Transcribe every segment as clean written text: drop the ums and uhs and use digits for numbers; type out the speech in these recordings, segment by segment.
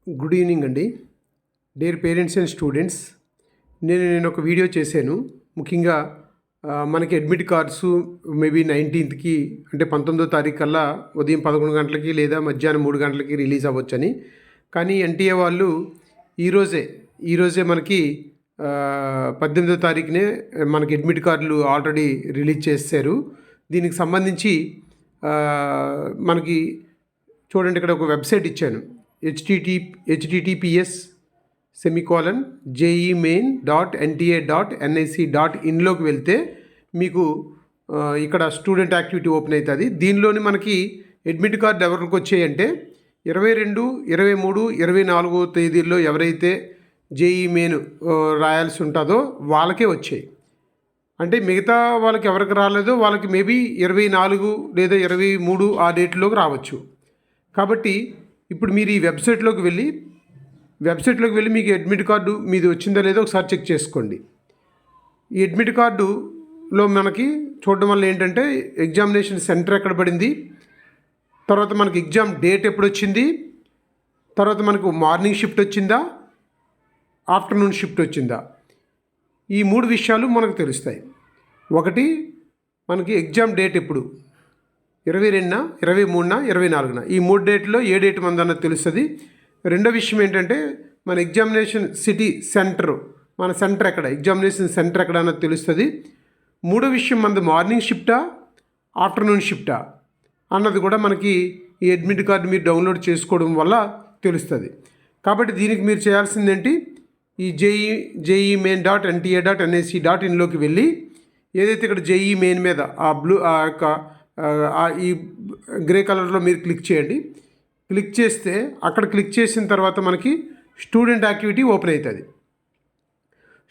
Good evening అండి. Dear parents and students, నేను ఒక వీడియో చేశాను. ముఖ్యంగా మనకి అడ్మిట్ కార్డ్స్ మేబీ 19th అంటే 19వ తారీఖు కల్లా ఉదయం 11 గంటలకి లేదా మధ్యాహ్నం 3 గంటలకి రిలీజ్ అవ్వచ్చని. కానీ ఎన్టీఏ వాళ్ళు ఈరోజే మనకి 18వ తారీఖునే మనకి అడ్మిట్ కార్డులు ఆల్రెడీ రిలీజ్ చేశారు. దీనికి సంబంధించి మనకి చూడండి, ఇక్కడ ఒక వెబ్సైట్ ఇచ్చాను. https://jemain.nta.nic.in వెళ్తే మీకు ఇక్కడ స్టూడెంట్ యాక్టివిటీ ఓపెన్ అవుతుంది. దీనిలోని మనకి అడ్మిట్ కార్డు ఎవరికి వచ్చాయంటే 22, 23, 24 తేదీల్లో ఎవరైతే జేఈ మెయిన్ రాయాల్సి ఉంటుందో వాళ్ళకే వచ్చాయి. అంటే మిగతా వాళ్ళకి ఎవరికి రాలేదో వాళ్ళకి మేబీ 24 లేదా 23 ఆ డేట్లోకి రావచ్చు. కాబట్టి ఇప్పుడు మీరు ఈ వెబ్సైట్లోకి వెళ్ళి మీకు అడ్మిట్ కార్డు మీది వచ్చిందో లేదో ఒకసారి చెక్ చేసుకోండి. ఈ అడ్మిట్ కార్డులో మనకి చూడడం వల్ల ఏంటంటే ఎగ్జామినేషన్ సెంటర్ ఎక్కడ పడింది, తర్వాత మనకి ఎగ్జామ్ డేట్ ఎప్పుడు వచ్చింది, తర్వాత మనకు మార్నింగ్ షిఫ్ట్ వచ్చిందా, ఆఫ్టర్నూన్ షిఫ్ట్ వచ్చిందా, ఈ 3 విషయాలు మనకు తెలుస్తాయి. ఒకటి, మనకి ఎగ్జామ్ డేట్ ఎప్పుడు, 22న, 23న, 24న, ఈ 3 డేట్లో ఏ డేట్ మందన్నది తెలుస్తుంది. రెండో విషయం ఏంటంటే మన ఎగ్జామినేషన్ సిటీ సెంటర్, మన సెంటర్ ఎక్కడ, ఎగ్జామినేషన్ సెంటర్ ఎక్కడ అన్నది తెలుస్తుంది. మూడో విషయం మనది మార్నింగ్ షిఫ్టా ఆఫ్టర్నూన్ షిఫ్టా అన్నది కూడా మనకి ఈ అడ్మిట్ కార్డు మీరు డౌన్లోడ్ చేసుకోవడం వల్ల తెలుస్తుంది. కాబట్టి దీనికి మీరు చేయాల్సిందేంటి, ఈ jemain.nta.nic.inలోకి వెళ్ళి ఏదైతే ఇక్కడ జేఈ మెయిన్ మీద ఈ గ్రే కలర్లో మీరు క్లిక్ చేయండి. క్లిక్ చేస్తే అక్కడ క్లిక్ చేసిన తర్వాత మనకి స్టూడెంట్ యాక్టివిటీ ఓపెన్ అవుతుంది.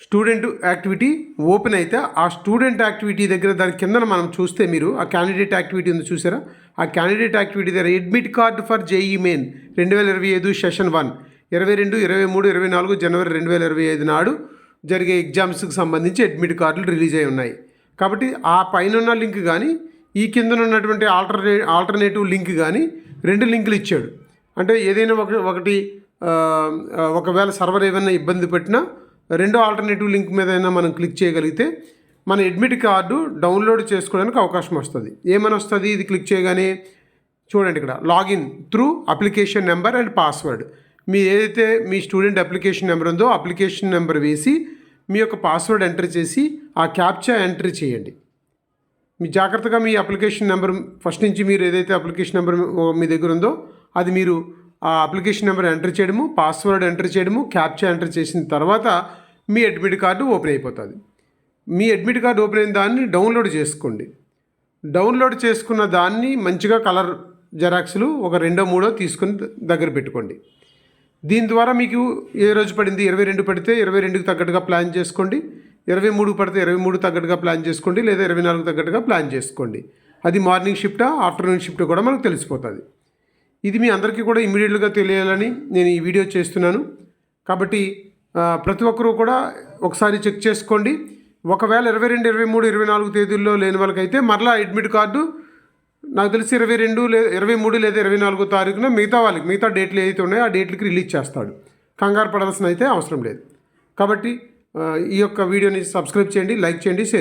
స్టూడెంట్ యాక్టివిటీ ఓపెన్ అయితే ఆ స్టూడెంట్ యాక్టివిటీ దగ్గర దాని కింద మనం చూస్తే మీరు ఆ క్యాండిడేట్ యాక్టివిటీ ఉంది చూసారా, ఆ క్యాండిడేట్ యాక్టివిటీ దగ్గర admit card for JEE main 2025 session 1 22, 23, 24 జనవరి 2025 నాడు జరిగే ఎగ్జామ్స్కి సంబంధించి అడ్మిట్ కార్డులు రిలీజ్ అయి ఉన్నాయి. కాబట్టి ఆ పైన ఉన్న లింక్ కానీ ఈ కింద ఉన్నటువంటి ఆల్టర్నేటివ్ లింక్ కానీ 2 లింకులు ఇచ్చాడు. అంటే ఏదైనా ఒకటి ఒకవేళ సర్వర్ ఏమైనా ఇబ్బంది పెట్టినా రెండో ఆల్టర్నేటివ్ లింక్ మీద అయినా మనం క్లిక్ చేయగలిగితే మన అడ్మిట్ కార్డు డౌన్లోడ్ చేసుకోవడానికి అవకాశం వస్తుంది. ఏమని వస్తుంది, ఇది క్లిక్ చేయగానే చూడండి, ఇక్కడ login through application number and password. మీ ఏదైతే మీ స్టూడెంట్ అప్లికేషన్ నెంబర్ ఉందో అప్లికేషన్ నెంబర్ వేసి మీ యొక్క పాస్వర్డ్ ఎంటర్ చేసి ఆ క్యాప్చా ఎంట్రీ చేయండి. మీ జాగ్రత్తగా మీ అప్లికేషన్ నెంబర్ ఫస్ట్ నుంచి మీరు ఏదైతే అప్లికేషన్ నెంబర్ మీ దగ్గర ఉందో అది మీరు ఆ అప్లికేషన్ నెంబర్ ఎంటర్ చేయడము, పాస్వర్డ్ ఎంటర్ చేయడము, క్యాప్చా ఎంటర్ చేసిన తర్వాత మీ అడ్మిట్ కార్డు ఓపెన్ అయిపోతుంది. మీ అడ్మిట్ కార్డు ఓపెన్ అయిన దాన్ని డౌన్లోడ్ చేసుకోండి. డౌన్లోడ్ చేసుకున్న దాన్ని మంచిగా కలర్ జెరాక్స్లు ఒక 2, 3 తీసుకుని దగ్గర పెట్టుకోండి. దీని ద్వారా మీకు ఏ రోజు పడింది, 22 పడితే 22కి తగ్గట్టుగా ప్లాన్ చేసుకోండి, 23 పడితే 23 తగ్గట్టుగా ప్లాన్ చేసుకోండి, లేదా 24 తగ్గట్టుగా ప్లాన్ చేసుకోండి. అది మార్నింగ్ షిఫ్టా ఆఫ్టర్నూన్ షిఫ్ట్ కూడా మనకు తెలిసిపోతుంది. ఇది మీ అందరికీ కూడా ఇమీడియట్గా తెలియాలని నేను ఈ వీడియో చేస్తున్నాను. కాబట్టి ప్రతి ఒక్కరూ కూడా ఒకసారి చెక్ చేసుకోండి. ఒకవేళ 22, 23, 24 తేదీల్లో లేని వాళ్ళకైతే మరలా అడ్మిట్ కార్డు నాకు తెలిసి 22, 23 లేదా 24 తారీఖున మిగతా డేట్లు ఏదైతే ఉన్నాయో ఆ డేట్లకి రిలీజ్ చేస్తాడు. కంగారు పడాల్సిన అయితే అవసరం లేదు. కాబట్టి ఈ యొక్క వీడియోని సబ్స్క్రైబ్ చేయండి, లైక్ చేయండి, షేర్